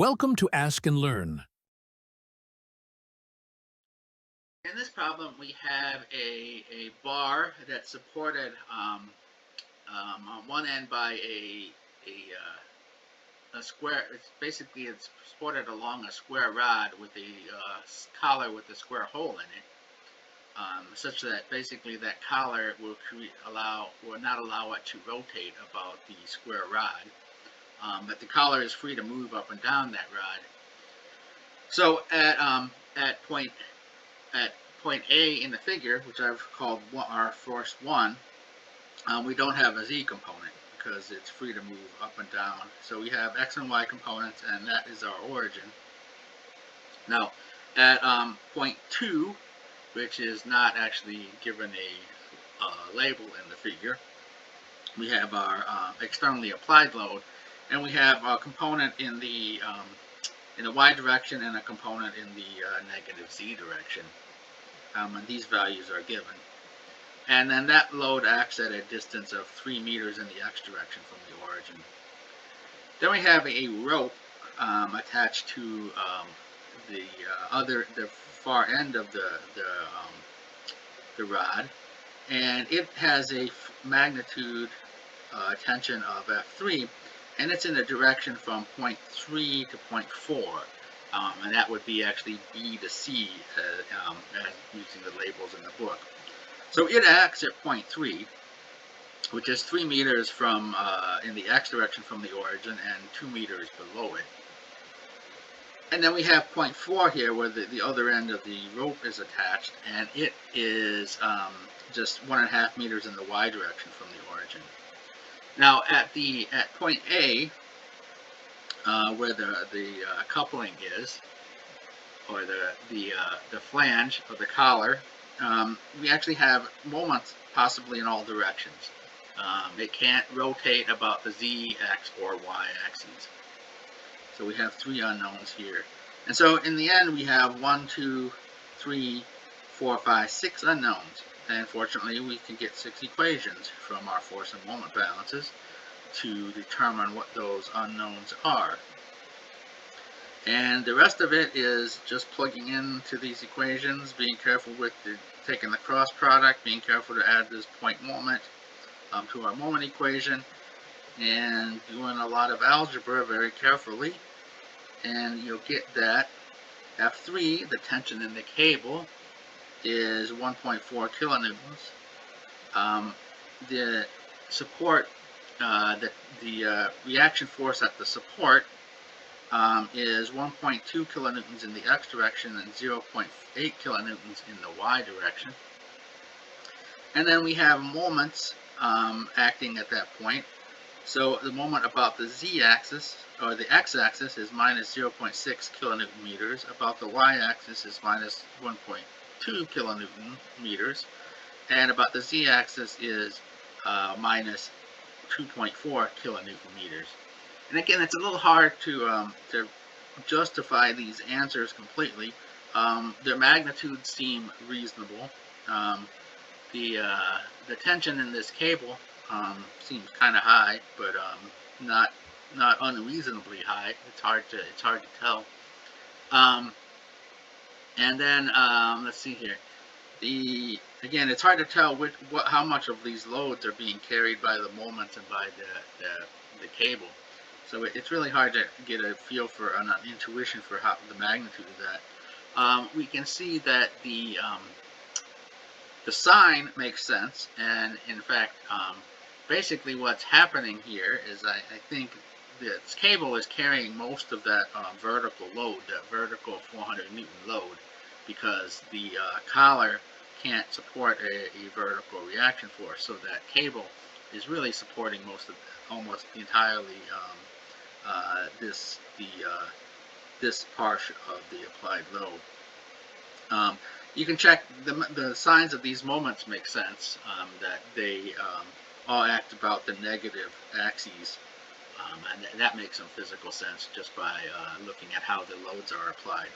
Welcome to Ask and Learn. In this problem, we have a bar that's supported on one end by a square. It's supported along a square rod with a collar with a square hole in it, such that basically that collar will not allow it to rotate about the square rod, but the collar is free to move up and down that rod. So at point at point A in the figure, which I've called our first one, we don't have a z component because it's free to move up and down. So we have x and y components, and that is our origin. Now, at point 2, which is not actually given a label in the figure, we have our externally applied load, and we have a component in the y direction and a component in the negative z direction. And these values are given. And then that load acts at a distance of 3 meters in the x direction from the origin. Then we have a rope attached to the far end of the rod, and it has a magnitude tension of F3, and it's in the direction from point 3 to point 4. And that would be actually B to C, using the labels in the book. So it acts at point 3, which is 3 meters from in the x direction from the origin and 2 meters below it. And then we have point 4 here, where the other end of the rope is attached, and it is just 1.5 meters in the y direction from the origin. Now at point A, where the coupling is, or the flange or the collar, we actually have moments possibly in all directions. It can't rotate about the z, x, or y axes. So we have 3 unknowns here. And so in the end, we have 1, 2, 3, 4, 5, 6 unknowns. And fortunately, we can get 6 equations from our force and moment balances to determine what those unknowns are. And the rest of it is just plugging into these equations, being careful with taking the cross product, being careful to add this point moment to our moment equation, and doing a lot of algebra very carefully. And you'll get that F3, the tension in the cable, is 1.4 kilonewtons. The support, the reaction force at the support is 1.2 kilonewtons in the x direction and 0.8 kilonewtons in the y direction. And then we have moments acting at that point. So the moment about the z-axis, or the x-axis, is minus 0.6 kilonewton meters. About the y-axis is minus 1.2 kilonewton meters. And about the z-axis is minus 2.4 kilonewton meters. And again, it's a little hard to justify these answers completely. Their magnitudes seem reasonable. The tension in this cable seems kind of high, but not unreasonably high. It's hard to tell. And then let's see here. Again, it's hard to tell how much of these loads are being carried by the moments and by the cable. So it's really hard to get a feel for an intuition for how the magnitude of that. We can see that the sign makes sense, and in fact, basically what's happening here is I think this cable is carrying most of that vertical load, that vertical 400 Newton load, because the collar can't support a vertical reaction force. So that cable is really supporting almost entirely this part of the applied load. You can check the signs of these moments make sense, that they all act about the negative axes, and that makes some physical sense just by looking at how the loads are applied.